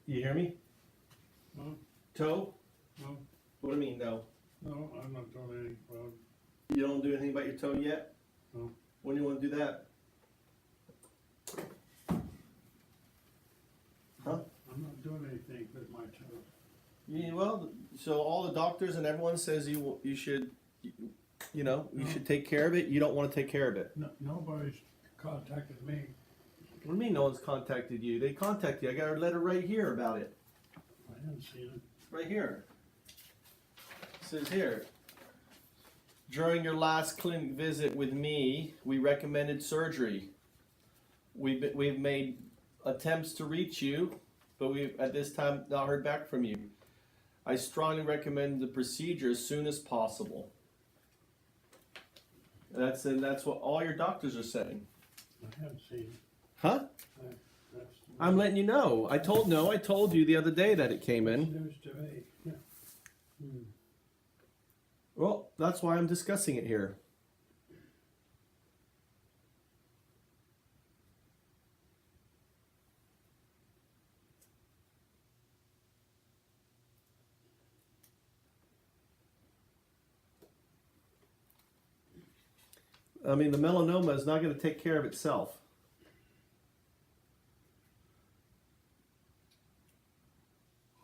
You hear me? No, Toe? no, What do you mean, no? no, I'm not doing anything. Well, You don't do anything about your toe yet? no. When do you want to do that? Huh? I'm not doing anything with my toe. Yeah, well, so all the doctors and everyone says you should, you should take care of it. You don't want to take care of it. No, nobody's contacted me. What do you mean no one's contacted you? They contacted you. I got a letter right here about it. I haven't seen it. Right here. It says here. During your last clinic visit with me, we recommended surgery. We've made attempts to reach you, but we've at this time not heard back from you. I strongly recommend the procedure as soon as possible. That's what all your doctors are saying. I haven't seen it. Huh? That's I'm letting you know. I told you the other day that it came in. news to me. Yeah. Well, that's why I'm discussing it here. I mean, the melanoma is not going to take care of itself.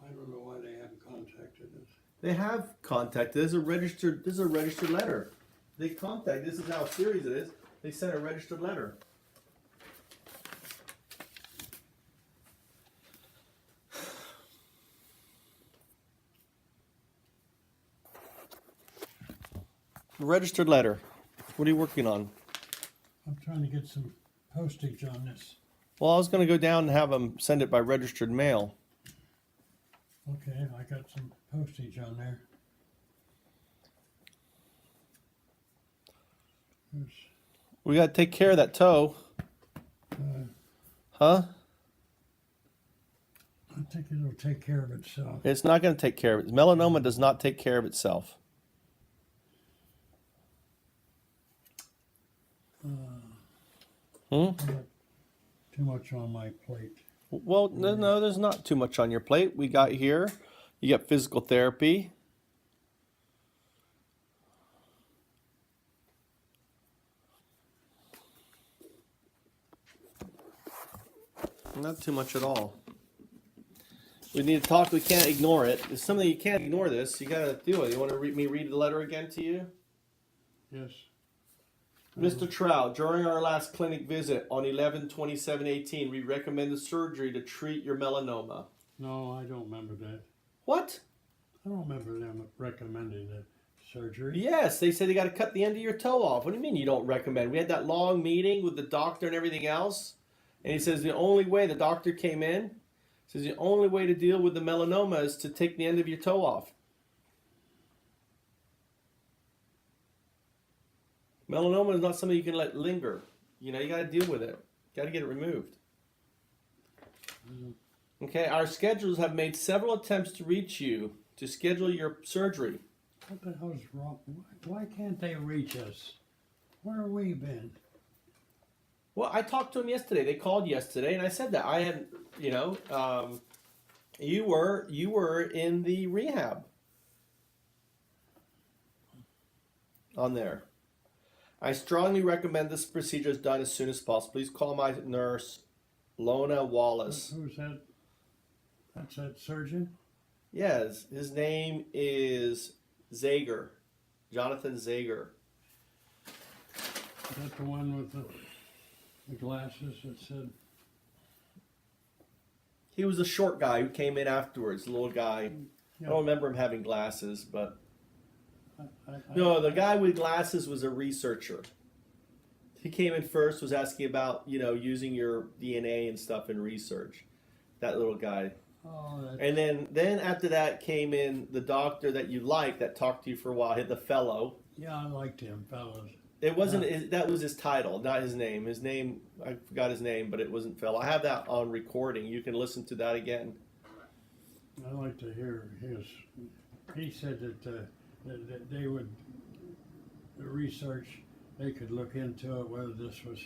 I don't know why they haven't contacted us. They have contacted. This is a registered letter. They contact. This is how serious it is. They sent a registered letter. Registered letter. What are you working on? I'm trying to get some postage on this. Well, I was going to go down and have them send it by registered mail. Okay, I got some postage on there. There's, We got to take care of that toe. Huh? I think it'll take care of itself. It's not going to take care of it. Melanoma does not take care of itself. I got too much on my plate. Well, no, there's not too much on your plate. We got here. You got physical therapy. Not too much at all. We need to talk. We can't ignore it. It's something you can't ignore. This you got to do it. You want to read the letter again to you? Yes. Mr. Trout, during our last clinic visit on 11/27/18, we recommended surgery to treat your melanoma. No, I don't remember that. What? I don't remember them recommending the surgery. Yes, they said they got to cut the end of your toe off. What do you mean you don't recommend? We had that long meeting with the doctor and everything else, and he says the only way the doctor came in says the only way to deal with the melanoma is to take the end of your toe off. Melanoma is not something you can let linger. You know, you got to deal with it. Got to get it removed. Okay, our schedules have made several attempts to reach you to schedule your surgery. What the hell's wrong? Why can't they reach us? Where have we been? Well, I talked to them yesterday. They called yesterday, and I said that I had, you were in the rehab on there. I strongly recommend this procedure is done as soon as possible. Please call my nurse, Lona Wallace. Who's that? That's that surgeon? Yes, his name is Zager, Jonathan Zager. Is that the one with the glasses that said? He was a short guy who came in afterwards, a little guy. Yeah. I don't remember him having glasses, but... I No, the guy with glasses was a researcher. He came in first, was asking about, using your DNA and stuff in research. That little guy. Oh, that's... And then after that came in the doctor that you liked that talked to you for a while, the fellow. Yeah, I liked him, fellows. It wasn't, that was his title, not his name. His name, I forgot his name, but it wasn't fellow. I have that on recording. You can listen to that again. I like to hear his. He said that they would, the research, they could look into it, whether this was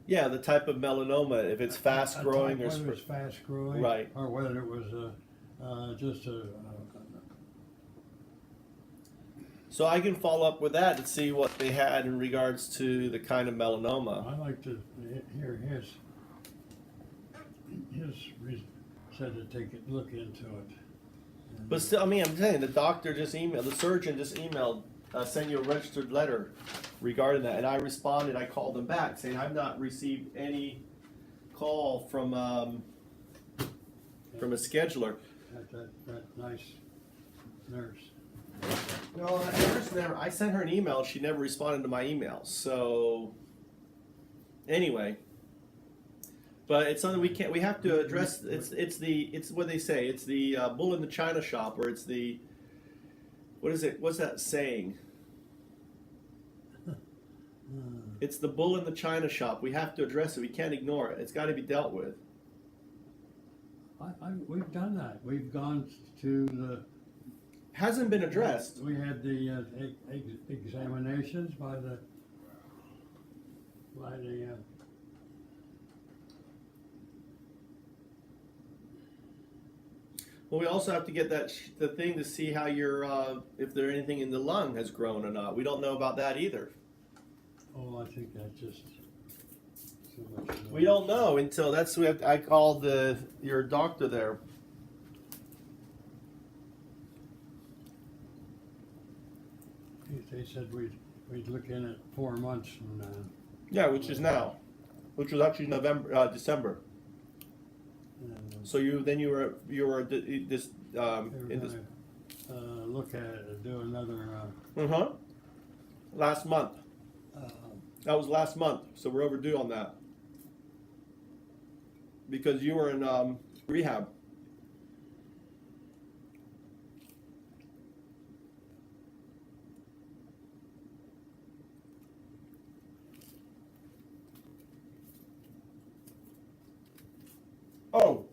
Yeah, the type of melanoma, if it's fast growing or whether it's fast growing, right. or whether it was just a. So I can follow up with that to see what they had in regards to the kind of melanoma. I like to hear said to take it, look into it. But still, I mean, I'm saying the doctor just emailed, the surgeon just emailed, sent you a registered letter regarding that, and I responded. I called them back saying I've not received any call from a scheduler. That nice nurse. No, that nurse never. I sent her an email. She never responded to my email. So anyway, but it's something we can't. We have to address. It's what they say. It's the bull in the china shop, or it's the what is it? What's that saying? It's the bull in the china shop. We have to address it. We can't ignore it. It's got to be dealt with. We've done that. We've gone to the. Hasn't been addressed. We had the examinations by the. Well, we also have to get the thing to see how your if there anything in the lung has grown or not. We don't know about that either. Oh, I think that's just so much. We don't know until I called your doctor there. They said we'd look in at 4 months from now. Yeah, which is now, which was actually December. So you were this in this. Look at it, do another. Last month. That was last month, so we're overdue on that. Because you were in rehab. Oh.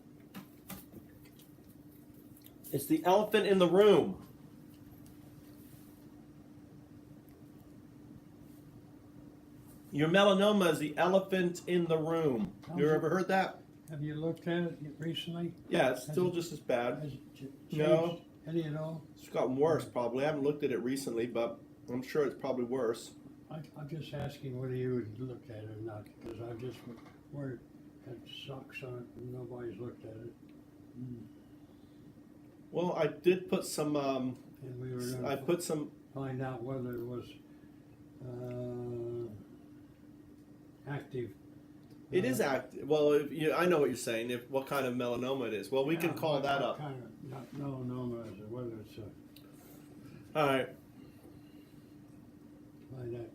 It's the elephant in the room. Your melanoma is the elephant in the room. You ever heard that? Have you looked at it recently? Yeah, it's still just as bad. Has it changed No. any at all? It's gotten worse probably. I haven't looked at it recently, but I'm sure it's probably worse. I'm just asking whether you would look at it or not, because I've just had socks on it and nobody's looked at it. Well, I did put some. And we were going I put some. find out whether it was active. It is active. Well, I know what you're saying. What kind of melanoma it is. Well, we can call that up. Kind of, not melanoma, is it? Whether it's All right. find out.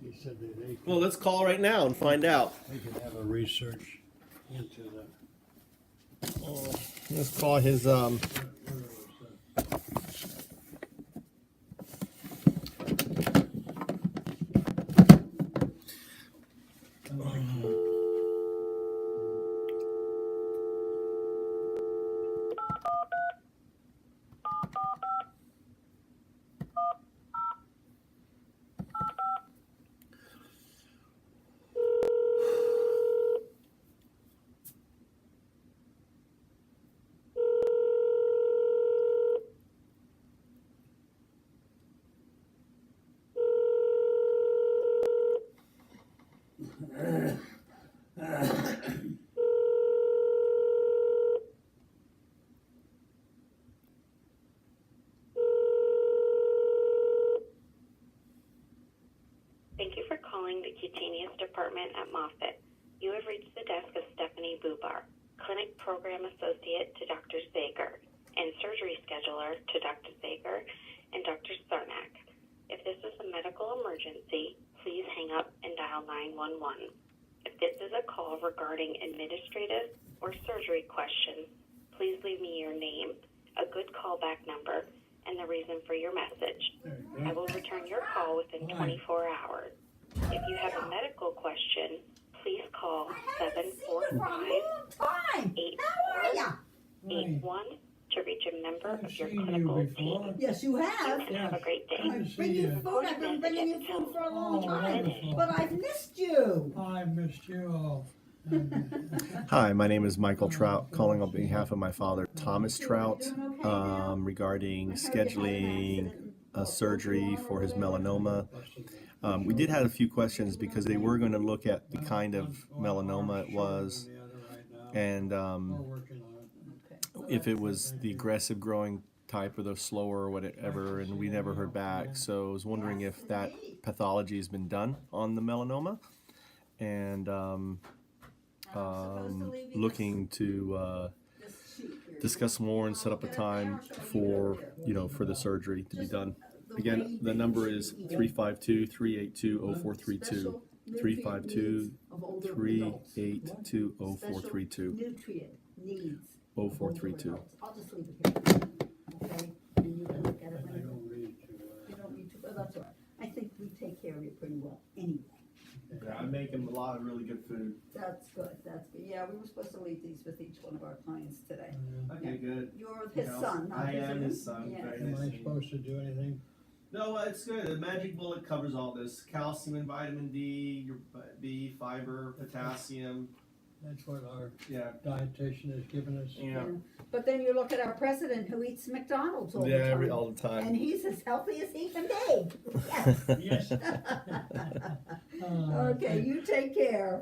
He said that they could, Well, let's call right now and find out. they could have a research into that. Let's call his. Where was Thank you for calling the cutaneous department at Moffitt. You have reached the desk of Stephanie Bubar, clinic program associate to Dr. Zager, and surgery scheduler to Dr. Zager and Dr. Sarnak. If this is a medical emergency, please hang up and dial 911. If this is a call regarding administrative or surgery questions, please leave me your name, a good callback number, and the reason for your message. I will return your call within 24 hours. If you have a medical question, please call 745-8481 to reach a member I've of your seen you clinical before. team. Yes, you have. Thanks and have a great day. I've Bring seen you you. food. I've been bringing you food for a long Oh, time, wonderful. but I've missed you. I missed you all. Hi, my name is Michael Trout, calling on behalf of my father, Thomas Trout, regarding scheduling a surgery for his melanoma. We did have a few questions because they were going to look at the kind of melanoma it was, and We're working on it. if it was the aggressive growing type or the slower or whatever, and we never heard back. So I was wondering if that pathology has been done on the melanoma, and looking to discuss more and set up a time for for the surgery to be done. Again, the number is 352-382-0432. 352-382-0432. Nutrient needs. 0432. I'll just leave it here. Okay? And you can look at it I when you don't read You don't need to, but that's all right. I think we take care of you pretty well anyway. Yeah, I make him a lot of really good food. That's good, that's good. Yeah, we were supposed to leave these with each one of our clients today. Okay, good. You're his son, not I his am his son. Yeah. Very Am nice I to meet you. supposed to do anything? No, it's good. The Magic Bullet covers all this: calcium and vitamin D, your B, fiber, potassium. That's what our Yeah, dietitian has given us. yeah, But then you look at our president who eats McDonald's all the yeah. time. All the time. And he's as healthy as he can be. Yes. Yes. Okay, you take care.